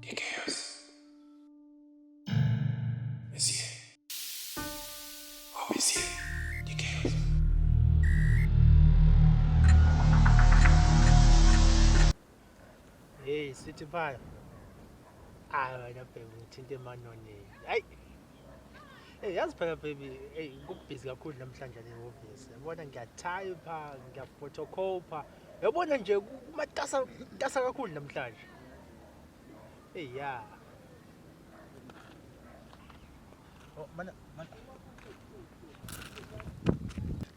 The chaos. Is here. Always here. The chaos. Hey, City Pie. Wena baby ngithinte emanoneni. Hayi. Hey, yazi phela baby, hey, ngubusy kakhulu namhlanje ehhovisi. Yabona ngiyatypa, ngiyaphotocopy. Yabona nje kumatasa kakhulu namhlanje. Hey, yeah. Oh, mana.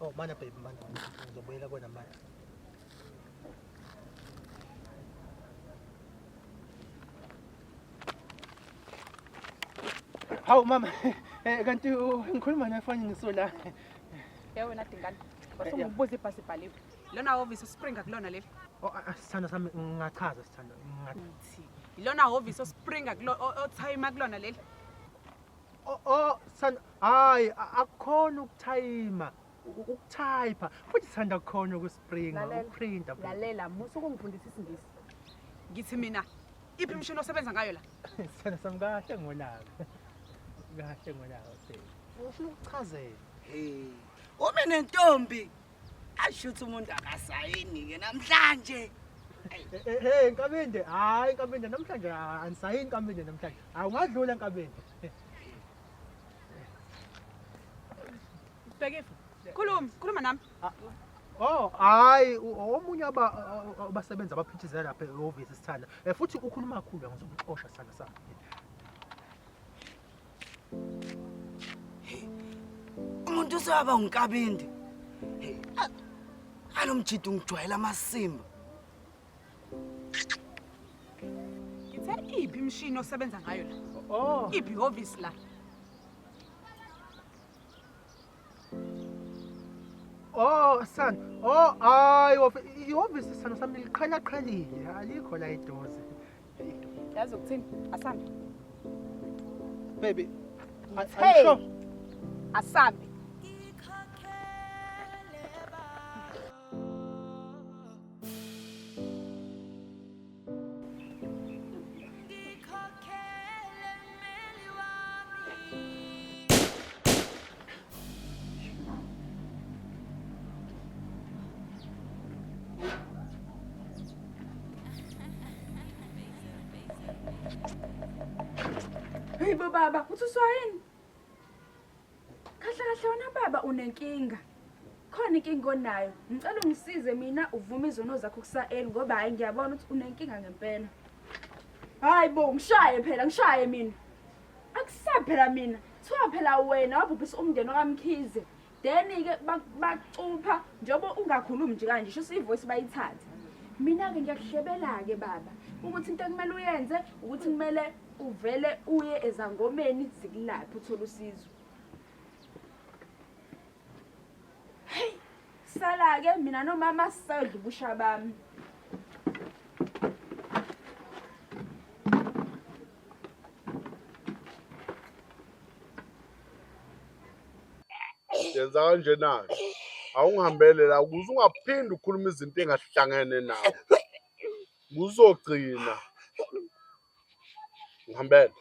Oh, mana baby, mana. Ngizobuyela kona mana. Hawu mama, kanti ngikhuluma nefoni ngisola. Wena Dingane. Wasungibuza ibhasi ibhaliwe. Lona hhovisi Springa kulona leli. Oh, sithanda sami ngingachaza sithanda. Uthi ilona hhovisi Springa othayima kulona leli. Oh, sithanda. Hayi, akukhona ukuthayima, ukutypa. Futhi sithanda khona ukuspringa, ukuprinta. Lalela, musu ukungifundisa isingisi. Ngithi mina, iphi imishini osebenza ngayo la? Sithanda sami kahle ngonaka. Kahle ngonaka baby. Ufuna ukuchazela. Hey, uma nentombi ashuthi umuntu akasayini ke namhlanje. Hey, Nkabinde, hayi Nkabinde namhlanje anisayini Nkabinde namhlanje. Awungadlula Nkabinde. Bhekephi? Khuluma nami. Oh, hayi omunye abasebenza abaphithizela lapha ehhovisi sithanda. Futhi ukhuluma kakhulu ngizomxosha sithanda sami. Umuntu usaba uNkabinde. Hey, alomjidi ungijwayela amasimba. Ngithe iphi imishini osebenza ngayo la? Oh. Iphi ihhovisi la? Oh, son. Oh, hayi ihhovisi sithanda sami liqhalaqhalile. Alikho la idoze. Yazi ukuthini? Asambe. Baby, are Hey. you sure? Asambe. Hey baba, uthi uswayini? Kahle wena baba unenkinga. Khona inkinga onayo. Ngicela ungisize mina uvume izono zakho kusaeli ngoba hayi ngiyabona ukuthi unenkinga ngempela. Hayi bo, ngishaye mina. Akusaphela mina. Thiwa phela wena wabhubhisa umndeni wakamkhize. Then ke bacupha njengoba ungakhulumi nje kanje sho ivoice bayithathe. Mina ke ngiyakuhlebela ke baba ukuthi into ekumele uyenze ukuthi kumele uvele uye ezangomeni zikulaphi uthola usizo. Hey, sala ke mina nomama sidla ubusha bami. Yenza kanje nayo. Awungihambele la ukuze ungaphindi ukhuluma izinto engahlangene nawe. Uzogcina. Ngihambele.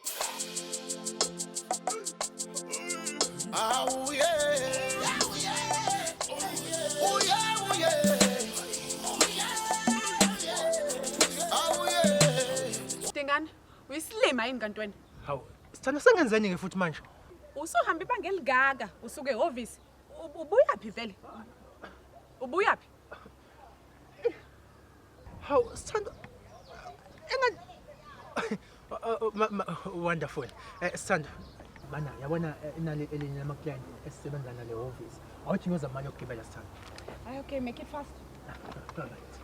Dingane, uyisilima yini kanti wena? Hawu, sithanda sengenzeni ke futhi manje? Usuhamba ibanga eligaga usuke ehhovisi. Ubuyaphi vele? Ubuyaphi? Hawu, sithanda wonderful. Sithanda mana yabona inali elinye lama client esisebenza nale office. Awuthi ngiyoza manje ukugibela sithanda. Hayi okay, make it fast. All right.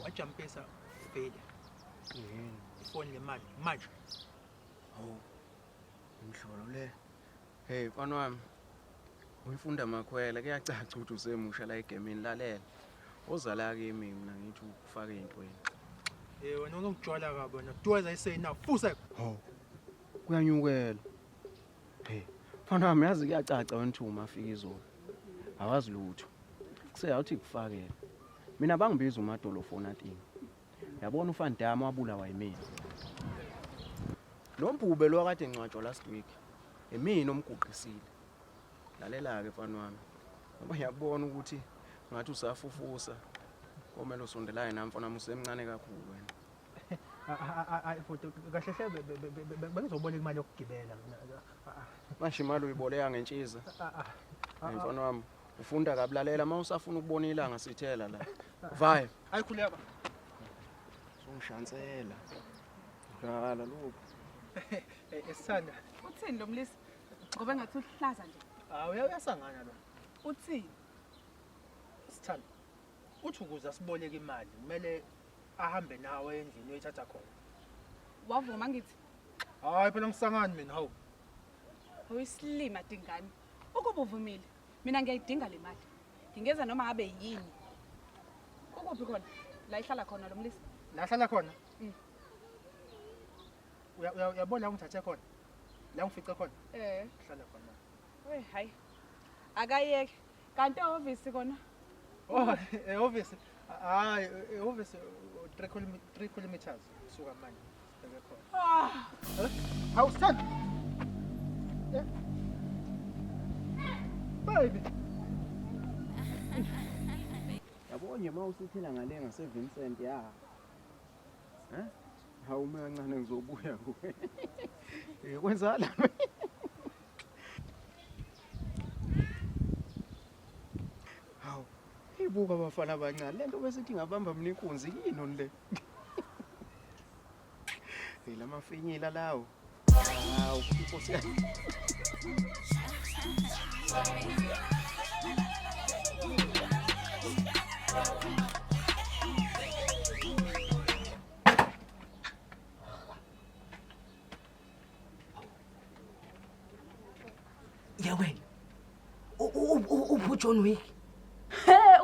Wajampesa failure. Ifoni lemali manje. Oh. Umhlolo le. Hey, mfana wami. Uyifunda makhwela kuyacaca ukuthi usemusha la egameni lalela. Ozala kimi mina ngithi ukufaka intweni. Wena unongijwala kabona. Do as I say now. Fusa. Oh. Kuyanyukela. Hey, mfana wami yazi kuyacaca wena uma afika izolo. Awazi lutho. Kuseyawuthi kufakele. Mina bangibiza uMadolo Fonatini. Yabona uFan Dam wabulawa yimina. Lo mbhube lo kade ngcwatshwa last week. Emina omguqisile. Lalela ke mfana wami. Ngoba ngiyabona ukuthi ngathi usafufusa. Komele usondelayo nami mfana wami usemncane kakhulu wena. Hayi futhi kahle hle bengizobona imali yokugibela mina. Manje imali uyiboleka ngentshiza. Mfana wami ufunda kabulalela mawusafuna ukubona ilanga sithela la. Vaya. Hayi khuleka. Songishansela. Ngala lokho. Esithanda. Uthini lo mlisi? Ngoba engathi uhlaza nje. Uyasangana lo. Uthini? Sithanda. Uthi ukuze siboleke imali kumele ahambe nawe endlini uyithatha khona. Wavuma ngithi? Hayi phela ngisangani mina hawu. Uyisilima dingane. Ukuba uvumile, mina ngiyayidinga le mali. Ngingeza noma ngabe yini. Ukuphi khona? La ihlala khona lo mlisi? La hlala khona? Uyabona la ngithathe khona? La ngifice khona? Hlala khona. We hayi. Akayeke. Kanti office kona? Oh, office. Hayi, office 3 kilometers suka manje. Sibeke khona. Hawu stand. Baby. Yabonye mawusithela ngale ngase Vincent ya. Hawu mina kancane ngizobuya kuwe. Kwenza la. Hawu, ibuka abafana abancane. Lento besithi ngabamba mina inkunzi yini le? Phela amafinyila lawo. Hawu, inkosi yami. Yawe. John Wick.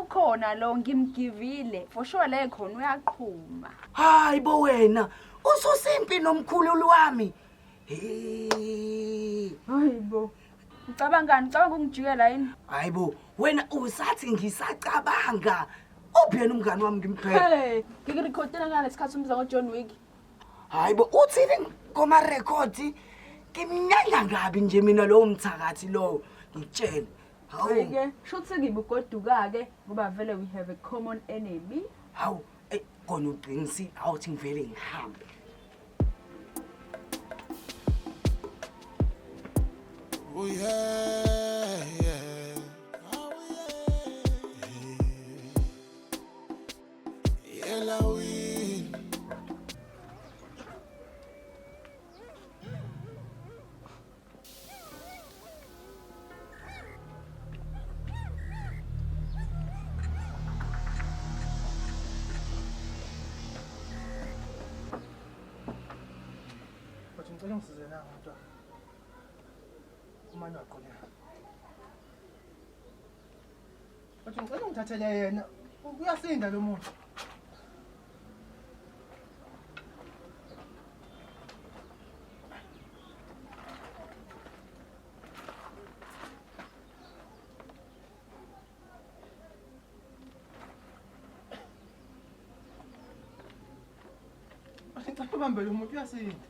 Ukhona lo ngimgivile. For sure le khona uyaqhuma. Hayi bo wena. Ususimpi nomkhululu wami. Hey. Hayibo. Ucabangani? Ucabanga ukungijikela yini? Hayibo, wena usathi ngisacabanga. Ubuyena umngani wami ngimphela. Hey, ngikurekhodela ngale sikhathi umbiza ngoJohn Wick. Hayibo, uthini ngoma record? Ngimnyanya ngabi nje mina lo mthakathi lo. Ngitshela. Hawu ke, shothi ngibugoduka ke ngoba vele we have a common enemy. Hawu, kona uqinisi awuthi ngivele ngihambe. Oh yeah, yeah. Oh yeah. Yellow wind. Bathi ngicela ngisize na mntwana. Umani waqonela. Bathi ngicela ngithathele yena. Uyasinda lo muntu. Bathi ngicela ubambe lo muntu uyasinda.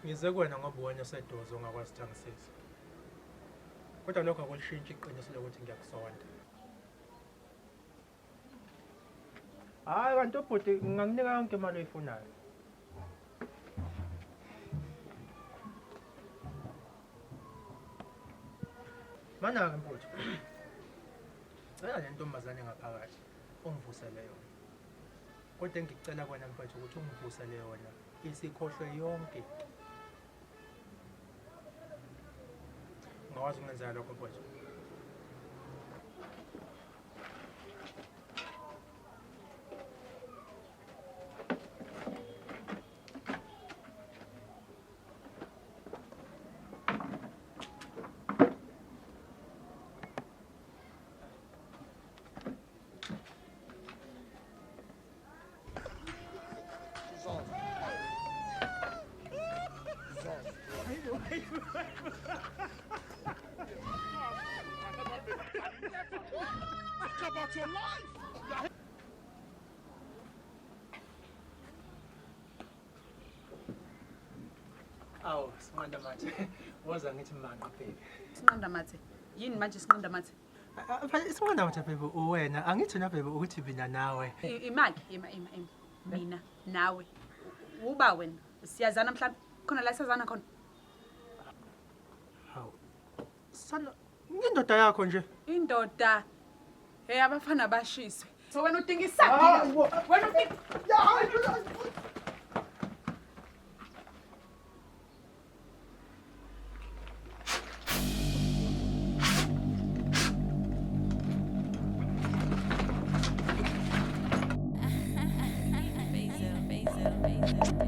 Ngize kuwena ngoba wena sedozo ongakwazi uthangisisa. Kodwa lokho akulishintshi iqiniso lokuthi ngiyakusonda. Hayi kanti ubhuti ngingakunika yonke imali oyifunayo. Mana-ke mfowethu. Cela le ntombazane ngaphakathi ungivusele yona. Kodwa engikucela kwena mfowethu ukuthi ungivusele yona isikhohlwe yonke. Ngakwazi ukungenzela lokho mfowethu. about your life. Awu, Sinqanda Mathe. Woza ngithi manga baby. Sinqanda Mathe. Yini manje Sinqanda Mathe? Sinqanda Mathe baby uwena, angithi na baby ukuthi mina nawe. Imaki, ima. Mina nawe. Uba wena. Siyazana mhlawumbe khona la siyazana khona. Hawu. Sana indoda yakho nje. Indoda. Hey abafana bashiswe. So wena udinga isaki. Wena udinga Basil.